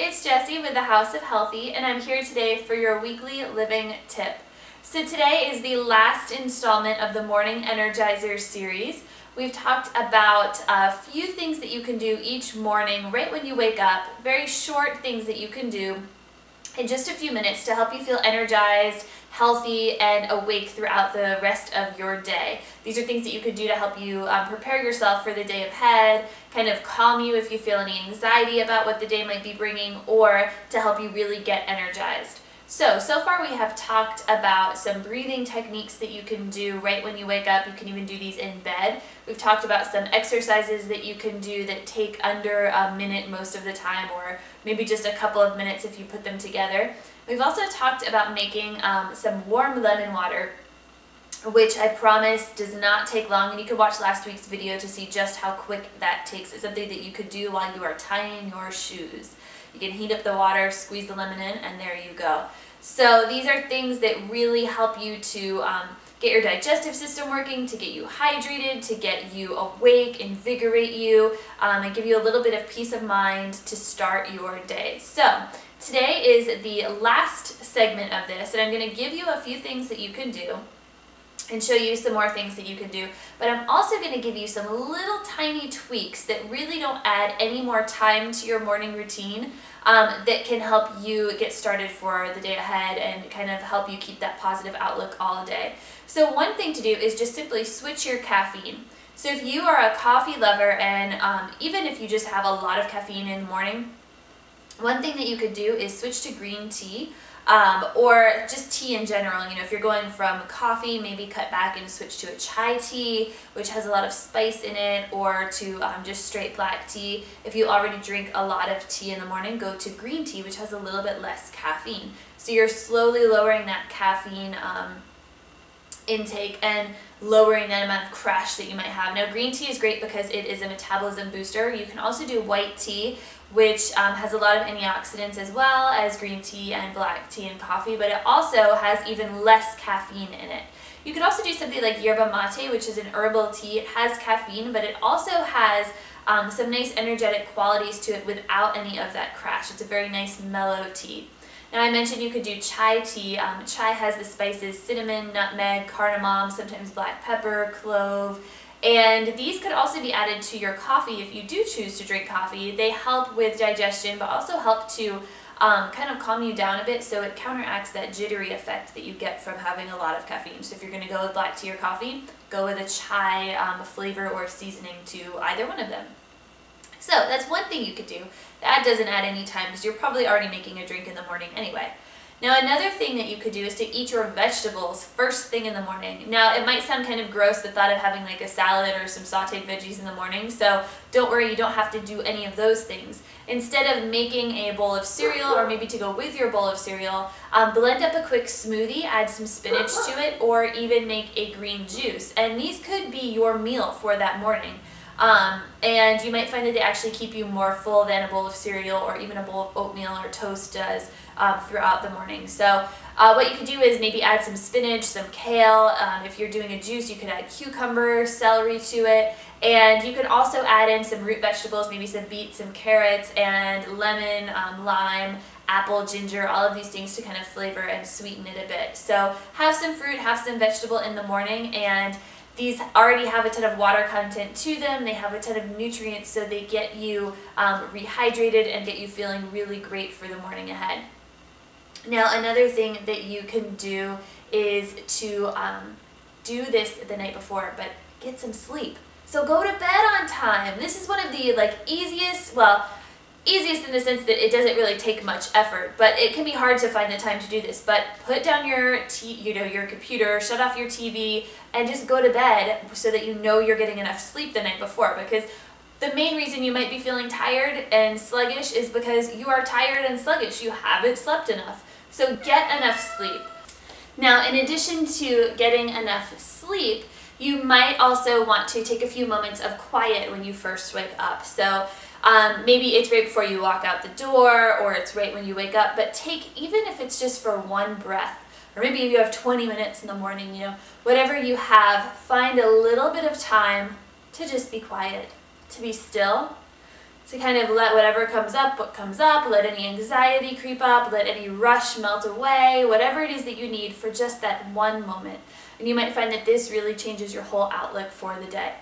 it's Jessie with the House of Healthy, and I'm here today for your weekly living tip. So today is the last installment of the Morning Energizers series. We've talked about a few things that you can do each morning right when you wake up, very short things that you can do in just a few minutes to help you feel energized, healthy, and awake throughout the rest of your day. These are things that you could do to help you prepare yourself for the day ahead, kind of calm you if you feel any anxiety about what the day might be bringing, or to help you really get energized. So far we have talked about some breathing techniques that you can do right when you wake up. You can even do these in bed. We've talked about some exercises that you can do that take under a minute most of the time, or maybe just a couple of minutes if you put them together. We've also talked about making some warm lemon water, which I promise does not take long, and you can watch last week's video to see just how quick that takes. It's something that you could do while you are tying your shoes. You can heat up the water, squeeze the lemon in, and there you go. So these are things that really help you to get your digestive system working, to get you hydrated, to get you awake, invigorate you, and give you a little bit of peace of mind to start your day. So today is the last segment of this, and I'm going to give you a few things that you can do and show you some more things that you can do, but I'm also going to give you some little tiny tweaks that really don't add any more time to your morning routine, that can help you get started for the day ahead and kind of help you keep that positive outlook all day. So one thing to do is just simply switch your caffeine. So if you are a coffee lover, and even if you just have a lot of caffeine in the morning, one thing that you could do is switch to green tea, or just tea in general. You know, if you're going from coffee, maybe cut back and switch to a chai tea, which has a lot of spice in it, or to just straight black tea. If you already drink a lot of tea in the morning, go to green tea, which has a little bit less caffeine. So you're slowly lowering that caffeine intake and lowering that amount of crash that you might have. Now, green tea is great because it is a metabolism booster. You can also do white tea, which has a lot of antioxidants as well as green tea and black tea and coffee, but it also has even less caffeine in it. You could also do something like yerba mate, which is an herbal tea. It has caffeine, but it also has some nice energetic qualities to it without any of that crash. It's a very nice mellow tea. Now, I mentioned you could do chai tea. Chai has the spices cinnamon, nutmeg, cardamom, sometimes black pepper, clove, and these could also be added to your coffee if you do choose to drink coffee. They help with digestion, but also help to kind of calm you down a bit, so it counteracts that jittery effect that you get from having a lot of caffeine. So if you're going to go with black tea or coffee, go with a chai flavor or seasoning to either one of them. So that's one thing you could do. That doesn't add any time because you're probably already making a drink in the morning anyway. Now, another thing that you could do is to eat your vegetables first thing in the morning. Now, it might sound kind of gross, the thought of having like a salad or some sauteed veggies in the morning, so don't worry, you don't have to do any of those things. Instead of making a bowl of cereal, or maybe to go with your bowl of cereal, blend up a quick smoothie, add some spinach to it, or even make a green juice. And these could be your meal for that morning. And you might find that they actually keep you more full than a bowl of cereal or even a bowl of oatmeal or toast does throughout the morning. So what you could do is maybe add some spinach, some kale. If you're doing a juice, you could add cucumber, celery to it. And you could also add in some root vegetables, maybe some beets, some carrots, and lemon, lime, apple, ginger, all of these things to kind of flavor and sweeten it a bit. So have some fruit, have some vegetable in the morning, and these already have a ton of water content to them. They have a ton of nutrients, so they get you rehydrated and get you feeling really great for the morning ahead. Now, another thing that you can do is to do this the night before, but get some sleep. So go to bed on time. This is one of the easiest in the sense that it doesn't really take much effort, but it can be hard to find the time to do this. But put down your computer, shut off your TV, and just go to bed so that you know you're getting enough sleep the night before, because the main reason you might be feeling tired and sluggish is because you are tired and sluggish. You haven't slept enough. So get enough sleep. Now, in addition to getting enough sleep, you might also want to take a few moments of quiet when you first wake up. So maybe it's right before you walk out the door, or it's right when you wake up, but take, even if it's just for one breath, or maybe if you have 20 minutes in the morning, whatever you have, find a little bit of time to just be quiet, to be still, to kind of let whatever comes up, what comes up, let any anxiety creep up, let any rush melt away, whatever it is that you need for just that one moment. And you might find that this really changes your whole outlook for the day.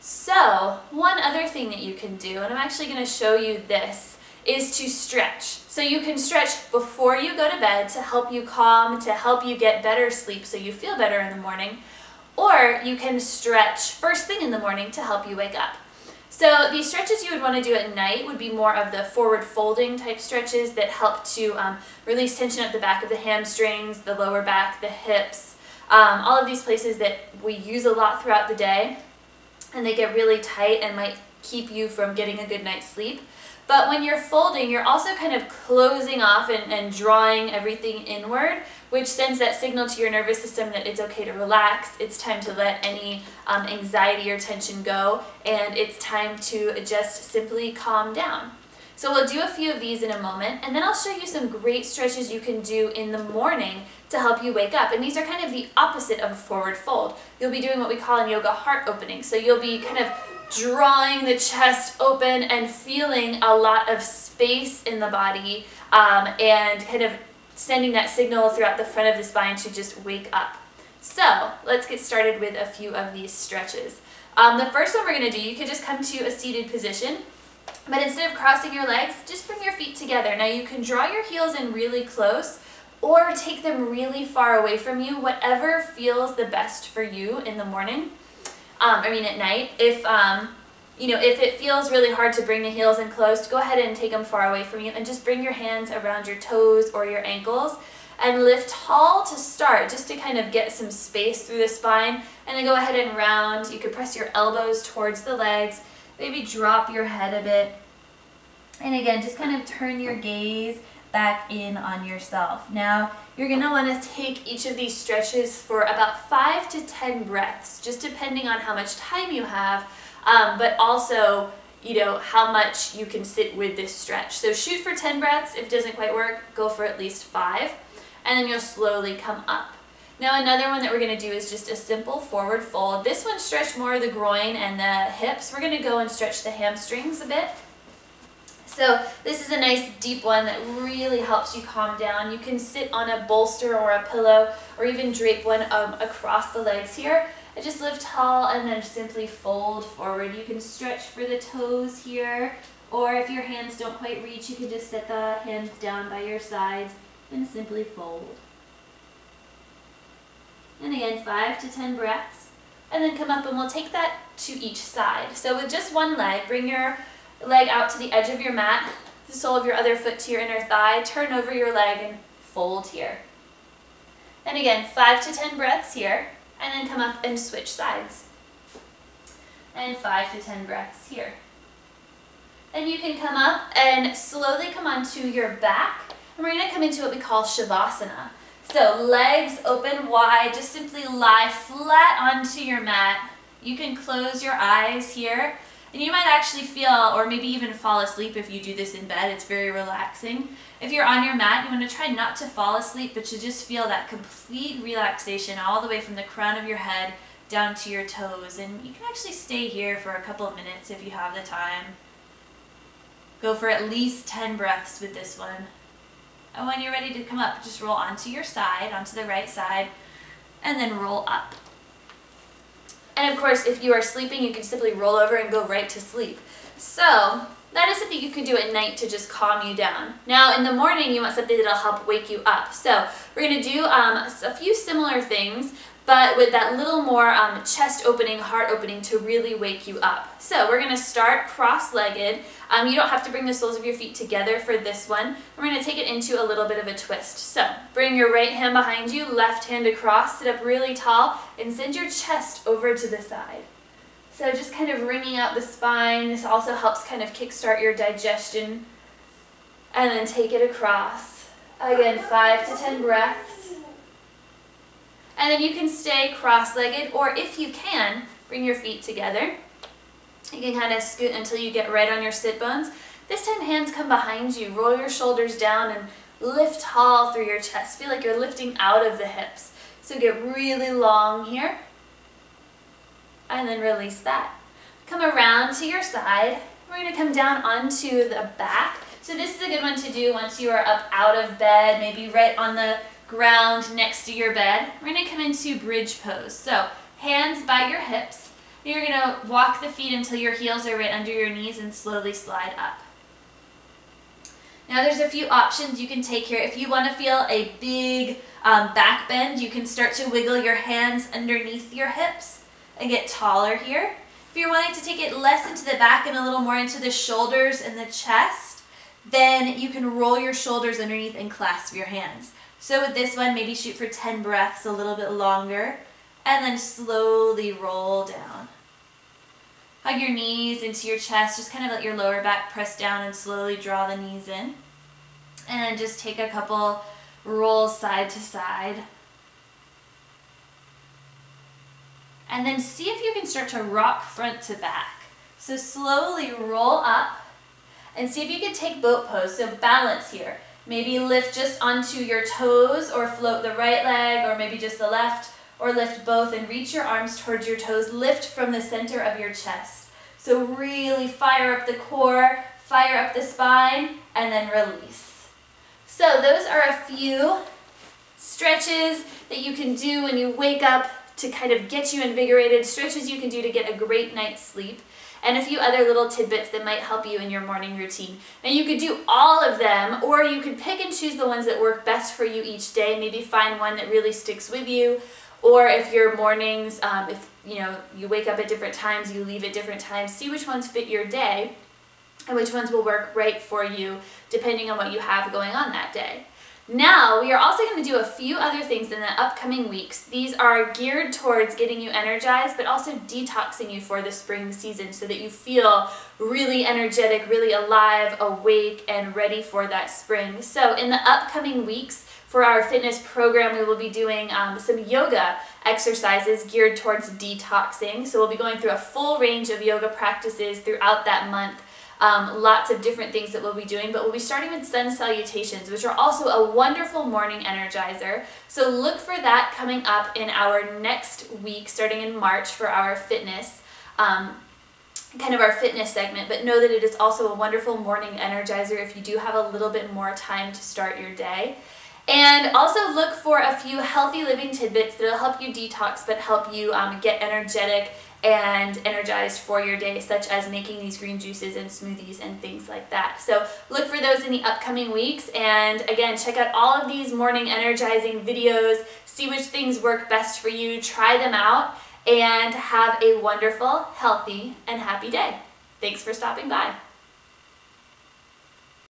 So, one other thing that you can do, and I'm actually going to show you this, is to stretch. So you can stretch before you go to bed to help you calm, to help you get better sleep so you feel better in the morning, or you can stretch first thing in the morning to help you wake up. So these stretches you would want to do at night would be more of the forward folding type stretches that help to release tension at the back of the hamstrings, the lower back, the hips, all of these places that we use a lot throughout the day, and they get really tight and might keep you from getting a good night's sleep. But when you're folding, you're also kind of closing off and drawing everything inward, which sends that signal to your nervous system that it's okay to relax, it's time to let any anxiety or tension go, and it's time to just simply calm down. So we'll do a few of these in a moment, and then I'll show you some great stretches you can do in the morning to help you wake up. And these are kind of the opposite of a forward fold. You'll be doing what we call in yoga heart opening. So you'll be kind of drawing the chest open and feeling a lot of space in the body and kind of sending that signal throughout the front of the spine to just wake up. So let's get started with a few of these stretches. The first one we're going to do, you could just come to a seated position, but instead of crossing your legs, just bring your feet together. Now you can draw your heels in really close or take them really far away from you, whatever feels the best for you in the morning. At night. If it feels really hard to bring the heels in close, go ahead and take them far away from you and just bring your hands around your toes or your ankles and lift tall to start, just to kind of get some space through the spine, and then go ahead and round. You could press your elbows towards the legs, maybe drop your head a bit, and again, just kind of turn your gaze back in on yourself. Now, you're going to want to take each of these stretches for about 5 to 10 breaths, just depending on how much time you have, but also, how much you can sit with this stretch. So shoot for 10 breaths. If it doesn't quite work, go for at least 5, and then you'll slowly come up. Now, another one that we're going to do is just a simple forward fold. This one stretched more of the groin and the hips. We're going to go and stretch the hamstrings a bit. So this is a nice deep one that really helps you calm down. You can sit on a bolster or a pillow, or even drape one across the legs here. And just lift tall and then simply fold forward. You can stretch for the toes here, or if your hands don't quite reach, you can just set the hands down by your sides and simply fold. And again, 5 to 10 breaths. And then come up, and we'll take that to each side. So with just one leg, bring your leg out to the edge of your mat, the sole of your other foot to your inner thigh, turn over your leg and fold here. And again, 5 to 10 breaths here, and then come up and switch sides. And 5 to 10 breaths here. And you can come up and slowly come onto your back, and we're going to come into what we call Shavasana. So legs open wide, just simply lie flat onto your mat. You can close your eyes here. And you might actually feel, or maybe even fall asleep if you do this in bed. It's very relaxing. If you're on your mat, you want to try not to fall asleep, but to just feel that complete relaxation all the way from the crown of your head down to your toes. And you can actually stay here for a couple of minutes if you have the time. Go for at least 10 breaths with this one. And when you're ready to come up, just roll onto your side, onto the right side, and then roll up. And of course, if you are sleeping, you can simply roll over and go right to sleep. So that is something you can do at night to just calm you down. Now in the morning, you want something that'll help wake you up. So we're going to do a few similar things, but with that little more chest opening, heart opening to really wake you up. So we're going to start cross-legged. You don't have to bring the soles of your feet together for this one. We're going to take it into a little bit of a twist. So bring your right hand behind you, left hand across, sit up really tall, and send your chest over to the side. So just kind of wringing out the spine. This also helps kind of kickstart your digestion. And then take it across. Again, 5 to 10 breaths. And then you can stay cross-legged, or if you can, bring your feet together. You can kind of scoot until you get right on your sit bones. This time, hands come behind you. Roll your shoulders down and lift tall through your chest. Feel like you're lifting out of the hips. So get really long here. And then release that. Come around to your side We're going to come down onto the back. So this is a good one to do once you are up out of bed, maybe right on the ground next to your bed. We're going to come into bridge pose. So hands by your hips. You're going to walk the feet until your heels are right under your knees and slowly slide up. Now there's a few options you can take here. If you want to feel a big back bend, you can start to wiggle your hands underneath your hips and get taller here. If you're wanting to take it less into the back and a little more into the shoulders and the chest, then you can roll your shoulders underneath and clasp your hands. So with this one, maybe shoot for 10 breaths, a little bit longer, and then slowly roll down. Hug your knees into your chest, just kind of let your lower back press down and slowly draw the knees in. And then just take a couple rolls side to side. And then see if you can start to rock front to back. So slowly roll up and see if you can take boat pose, so balance here. Maybe lift just onto your toes or float the right leg or maybe just the left, or lift both and reach your arms towards your toes. Lift from the center of your chest. So really fire up the core, fire up the spine, and then release. So those are a few stretches that you can do when you wake up to kind of get you invigorated, stretches you can do to get a great night's sleep, and a few other little tidbits that might help you in your morning routine. And you could do all of them, or you could pick and choose the ones that work best for you each day. Maybe find one that really sticks with you. Or if your mornings, if you wake up at different times, you leave at different times, see which ones fit your day and which ones will work right for you depending on what you have going on that day. Now, we are also going to do a few other things in the upcoming weeks. These are geared towards getting you energized, but also detoxing you for the spring season so that you feel really energetic, really alive, awake, and ready for that spring. So in the upcoming weeks, for our fitness program, we will be doing some yoga exercises geared towards detoxing. So we'll be going through a full range of yoga practices throughout that month. Lots of different things that we'll be doing, but we'll be starting with sun salutations, which are also a wonderful morning energizer. So look for that coming up in our next week, starting in March, for our fitness, kind of our fitness segment, but know that it is also a wonderful morning energizer if you do have a little bit more time to start your day. And also look for a few healthy living tidbits that will help you detox but help you get energetic and energized for your day, such as making these green juices and smoothies and things like that. So look for those in the upcoming weeks, and again, check out all of these morning energizing videos, see which things work best for you, try them out, and have a wonderful, healthy, and happy day. Thanks for stopping by.